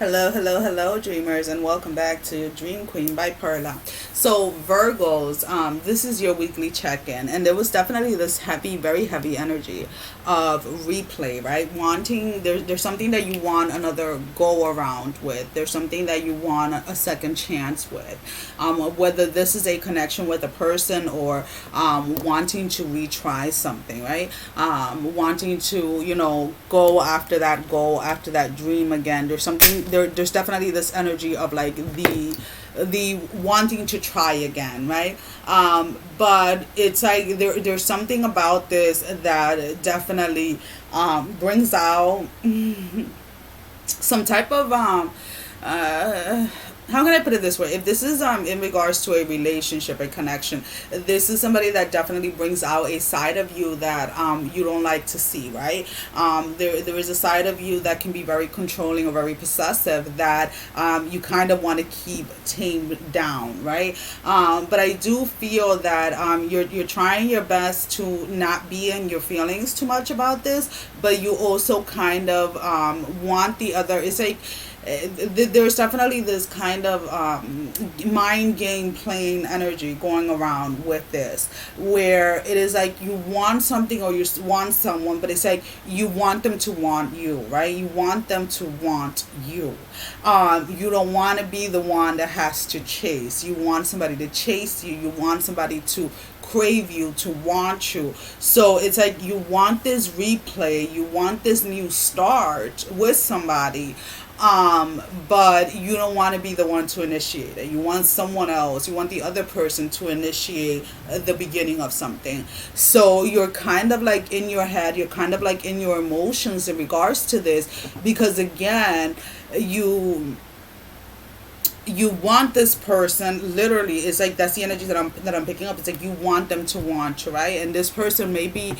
Hello, hello, hello, dreamers, and welcome back to Dream Queen by Perla. So, Virgos, this is your weekly check in, and there was definitely this heavy, very heavy energy of replay, right? Wanting, there's something that you want another go around with, there's something that you want a second chance with. Whether this is a connection with a person or wanting to retry something, right? Wanting to, go after that goal, after that dream again. There's something there's definitely this energy of like the wanting to try again, right? But it's like there's something about this that definitely brings out some type of how can I put it this way? If this is in regards to a relationship, a connection, this is somebody that definitely brings out a side of you that you don't like to see, right? There is a side of you that can be very controlling or very possessive that you kind of want to keep tamed down, right? But I do feel that you're trying your best to not be in your feelings too much about this, but you also kind of want the other. It's like there's definitely this kind of mind game playing energy going around with this, where it is like you want something or you want someone, but it's like you want them to want you, right? You want them to want you. You don't want to be the one that has to chase. You want somebody to chase you. You want somebody to crave you, to want you. So it's like you want this replay, you want this new start with somebody, but you don't want to be the one to initiate it. You want someone else. You want the other person to initiate the beginning of something. So you're kind of like in your head, you're kind of like in your emotions in regards to this, because again, you want this person, literally. It's like that's the energy that I'm picking up. It's like you want them to want you, right? And this person may be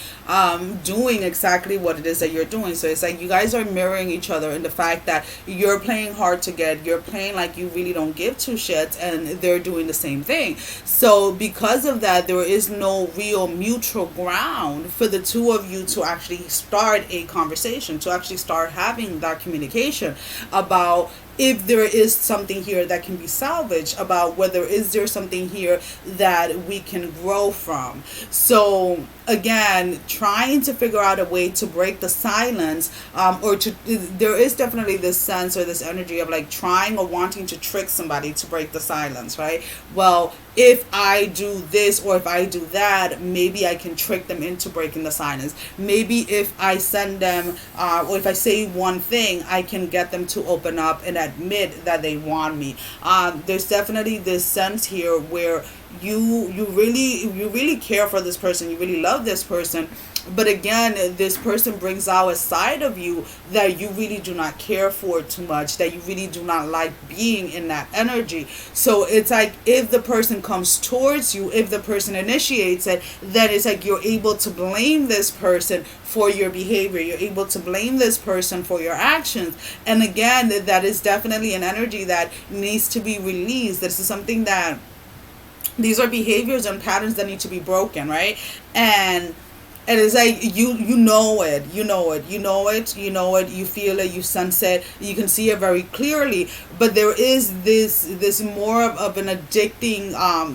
doing exactly what it is that you're doing. So it's like you guys are mirroring each other in the fact that you're playing hard to get, you're playing like you really don't give two shits, and they're doing the same thing. So because of that, there is no real mutual ground for the two of you to actually start a conversation, to actually start having that communication about if there is something here that can be salvaged, about whether is there something here that we can grow from. So again, trying to figure out a way to break the silence, or to, there is definitely this sense or this energy of like trying or wanting to trick somebody to break the silence, right? Well, if I do this or if I do that, maybe I can trick them into breaking the silence. Maybe if I send them or if I say one thing, I can get them to open up and admit that they want me. There's definitely this sense here where you really care for this person, you really love this person, but again, this person brings out a side of you that you really do not care for too much, that you really do not like being in that energy. So it's like if the person comes towards you, if the person initiates it, then it's like you're able to blame this person for your behavior, you're able to blame this person for your actions. And again, that is definitely an energy that needs to be released. This is something that, these are behaviors and patterns that need to be broken, right? And it's like you know it, you feel it, you sense it, you can see it very clearly. But there is this more of an addicting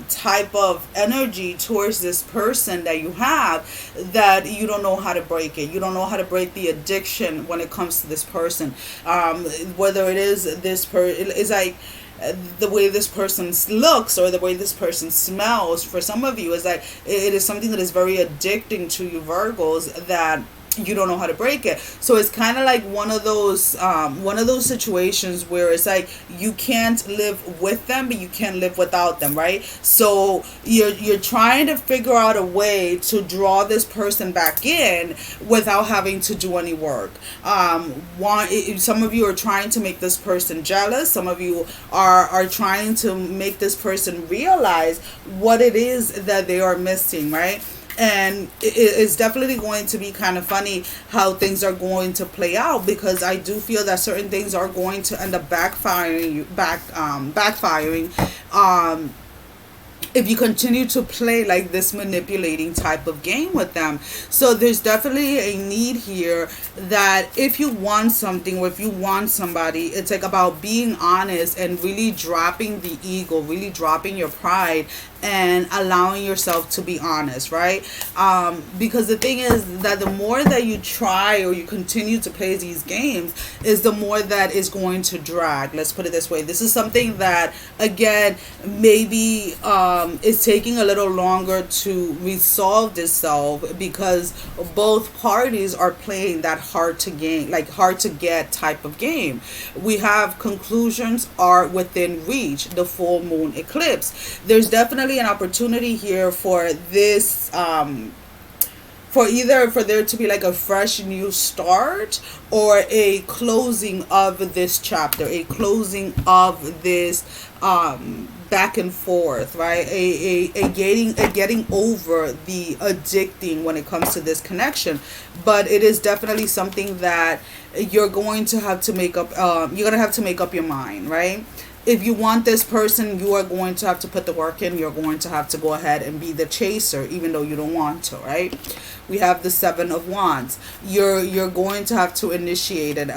type of energy towards this person that you have, that you don't know how to break it. You don't know how to break the addiction when it comes to this person. Whether it is this person, it's like the way this person looks or the way this person smells. For some of you, is that it is something that is very addicting to you Virgos, that you don't know how to break it. So it's kind of like one of those situations where it's like you can't live with them, but you can live without them, right? So you're trying to figure out a way to draw this person back in without having to do any work. Some of you are trying to make this person jealous. Some of you are trying to make this person realize what it is that they are missing, right? And it's definitely going to be kind of funny how things are going to play out, because I do feel that certain things are going to end up backfiring if you continue to play like this manipulating type of game with them. So there's definitely a need here that if you want something or if you want somebody, it's like about being honest and really dropping the ego, really dropping your pride, and allowing yourself to be honest, right? Because the thing is that the more that you try or you continue to play these games is the more that is going to drag. Let's put it this way. This is something that, again, maybe is taking a little longer to resolve itself because both parties are playing that hard to gain, like hard to get type of game. We have conclusions are within reach, the full moon eclipse. There's definitely an opportunity here for this for either for there to be like a fresh new start or a closing of this chapter, a closing of this back and forth, right? A getting over the addicting when it comes to this connection. But it is definitely something that you're going to have to make up you're gonna have to make up your mind, right? If you want this person, you are going to have to put the work in. You're going to have to go ahead and be the chaser, even though you don't want to, right? We have the Seven of Wands. You're going to have to initiate it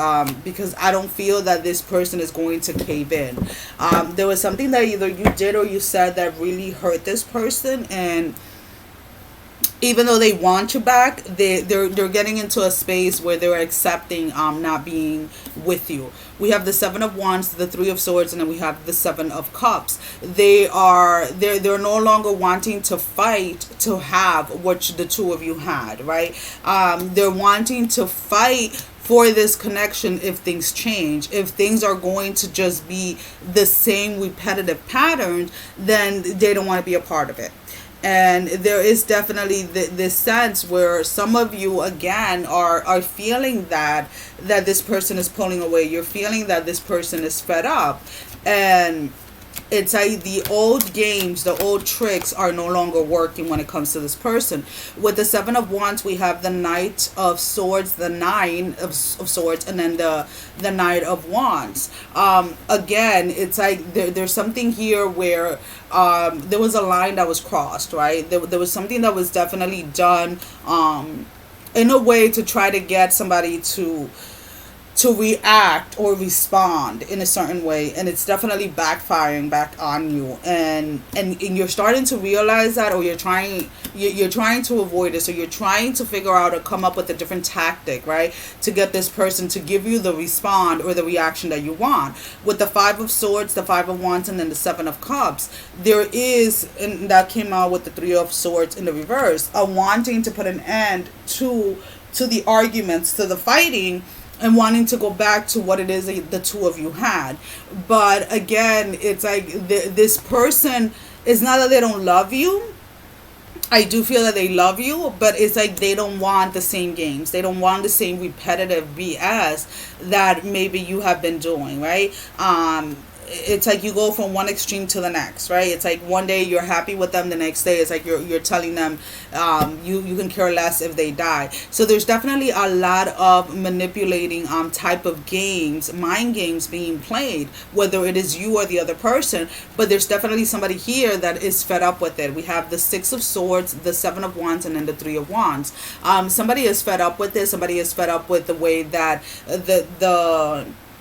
because I don't feel that this person is going to cave in. There was something that either you did or you said that really hurt this person, and even though they want you back, they're getting into a space where they're accepting not being with you. We have the Seven of Wands, the Three of Swords, and then we have the Seven of Cups. They're no longer wanting to fight to have what the two of you had, right? They're wanting to fight for this connection if things change. If things are going to just be the same repetitive patterns, then they don't want to be a part of it. And there is definitely this sense where some of you again are feeling that this person is pulling away. You're feeling that this person is fed up, and it's like the old games, the old tricks are no longer working when it comes to this person. With the Seven of Wands, we have the Knight of Swords, the Nine of Swords, and then the Knight of Wands. Again, it's like there's something here where there was a line that was crossed, right? There was something that was definitely done in a way to try to get somebody to react or respond in a certain way, and it's definitely backfiring back on you, and you're starting to realize that, or you're trying to avoid it. So you're trying to figure out or come up with a different tactic, right, to get this person to give you the respond or the reaction that you want. With the Five of Swords, the Five of Wands, and then the Seven of Cups, there is, and that came out with the Three of Swords in the reverse, a wanting to put an end to the arguments, to the fighting, and wanting to go back to what it is that the two of you had. But again, it's like this person, it's not that they don't love you. I do feel that they love you, but it's like they don't want the same games. They don't want the same repetitive BS that maybe you have been doing, right? It's like you go from one extreme to the next, right? It's like one day you're happy with them, the next day it's like you're telling them you can care less if they die. So there's definitely a lot of manipulating type of games, mind games being played, whether it is you or the other person. But there's definitely somebody here that is fed up with it. We have the Six of Swords, the Seven of Wands, and then the Three of Wands. Somebody is fed up with this. Somebody is fed up with the way that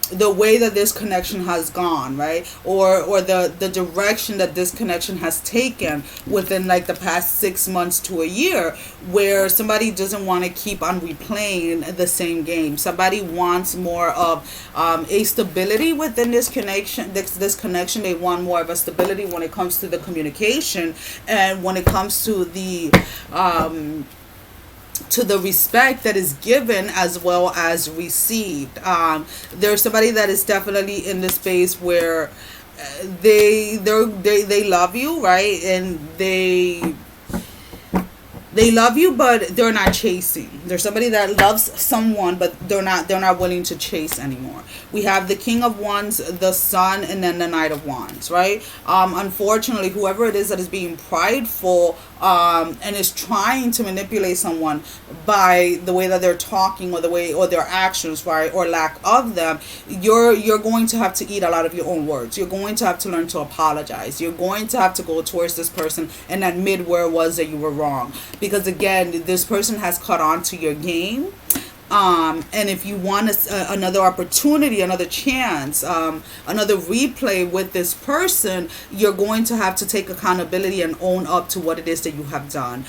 the way that this connection has gone, right? Or the direction that this connection has taken within like the past 6 months to a year, where somebody doesn't want to keep on replaying the same game. Somebody wants more of a stability within this connection. This connection, they want more of a stability when it comes to the communication, and when it comes to the respect that is given as well as received. There's somebody that is definitely in the space where they love you, right? And they love you, but they're not chasing. There's somebody that loves someone, but they're not willing to chase anymore. We have the King of Wands, the Sun, and then the Knight of Wands, right? Unfortunately, whoever it is that is being prideful and is trying to manipulate someone by the way that they're talking, or the way, or their actions, right, or lack of them, you're going to have to eat a lot of your own words. You're going to have to learn to apologize. You're going to have to go towards this person and admit where it was that you were wrong, because again, this person has caught on to your game. And if you want another opportunity, another chance, another replay with this person, you're going to have to take accountability and own up to what it is that you have done.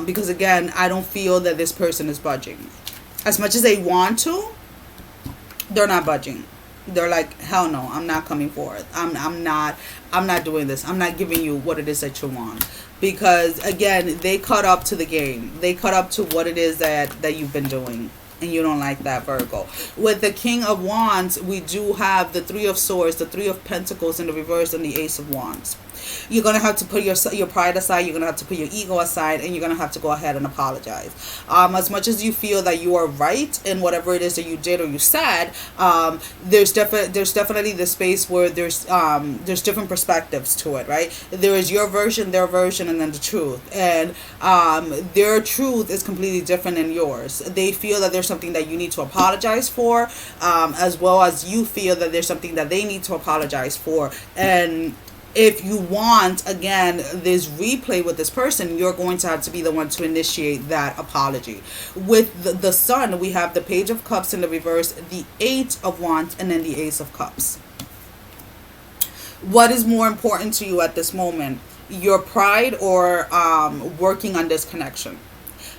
Because again, I don't feel that this person is budging. As much as they want to, they're not budging. They're like, hell no, I'm not coming forth. I'm not doing this. I'm not giving you what it is that you want. Because again, they caught up to the game. They caught up to what it is that you've been doing. And you don't like that, Virgo. With the King of Wands, we do have the Three of Swords, the Three of Pentacles in the reverse, and the Ace of Wands. You're going to have to put your pride aside. You're going to have to put your ego aside, and you're going to have to go ahead and apologize. As much as you feel that you are right in whatever it is that you did or you said, there's definitely the space where there's different perspectives to it, right? There is your version, their version, and then the truth. And their truth is completely different than yours. They feel that there's something that you need to apologize for, as well as you feel that there's something that they need to apologize for. And if you want, again, this replay with this person, you're going to have to be the one to initiate that apology. With the Sun, we have the Page of Cups in the reverse, the Eight of Wands, and then the Ace of Cups. What is more important to you at this moment? Your pride or working on this connection?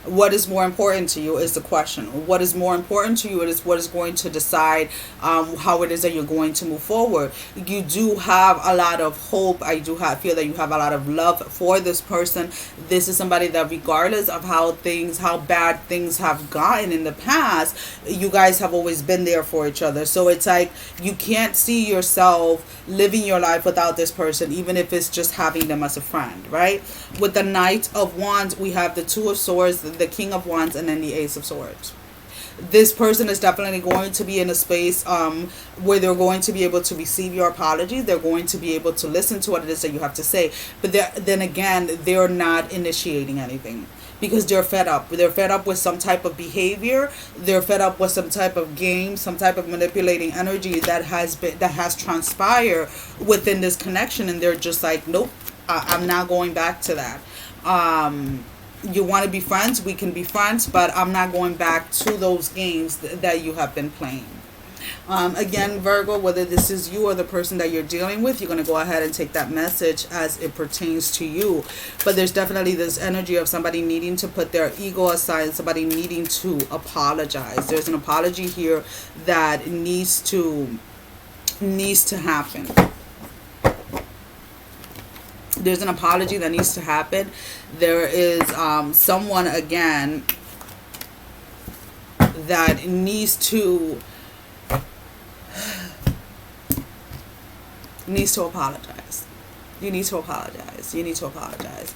What is more important to you is the question. What is more important to you is what is going to decide how it is that you're going to move forward. You do have a lot of hope. I do feel that you have a lot of love for this person. This is somebody that, regardless of how bad things have gotten in the past, you guys have always been there for each other. So it's like you can't see yourself living your life without this person, even if it's just having them as a friend, right? With the Knight of Wands, we have the Two of Swords, the King of Wands, and then the Ace of Swords. This person is definitely going to be in a space where they're going to be able to receive your apologies. They're going to be able to listen to what it is that you have to say. But then again, they're not initiating anything because they're fed up. They're fed up with some type of behavior. They're fed up with some type of game, some type of manipulating energy that has transpired within this connection. And they're just like, nope, I'm not going back to that. You want to be friends, we can be friends, but I'm not going back to those games that you have been playing. Again, Virgo, whether this is you or the person that you're dealing with, you're going to go ahead and take that message as it pertains to you. But there's definitely this energy of somebody needing to put their ego aside, somebody needing to apologize. There's an apology here that needs to happen. There's an apology that needs to happen. There is someone, again, that needs to apologize. You need to apologize. You need to apologize.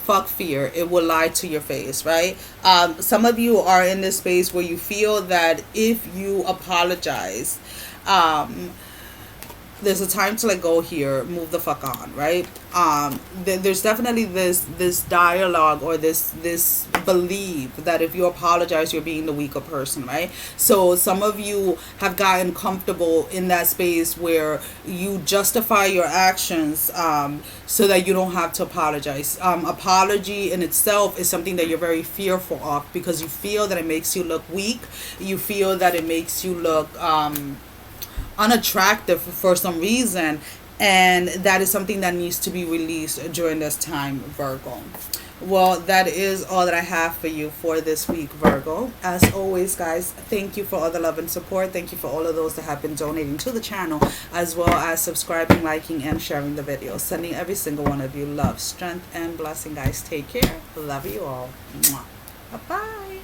Fuck fear. It will lie to your face, right? Some of you are in this space where you feel that if you apologize, there's a time to let go here, move the fuck on, right? There's definitely this dialogue or this belief that if you apologize, you're being the weaker person, right? So some of you have gotten comfortable in that space where you justify your actions so that you don't have to apologize. Apology in itself is something that you're very fearful of because you feel that it makes you look weak. You feel that it makes you look unattractive for some reason, and that is something that needs to be released during this time, Virgo. Well, that is all that I have for you for this week, Virgo. As always, guys, thank you for all the love and support. Thank you for all of those that have been donating to the channel, as well as subscribing, liking, and sharing the videos. Sending every single one of you love, strength, and blessing, guys. Take care. Love you all. Mwah. Bye-bye.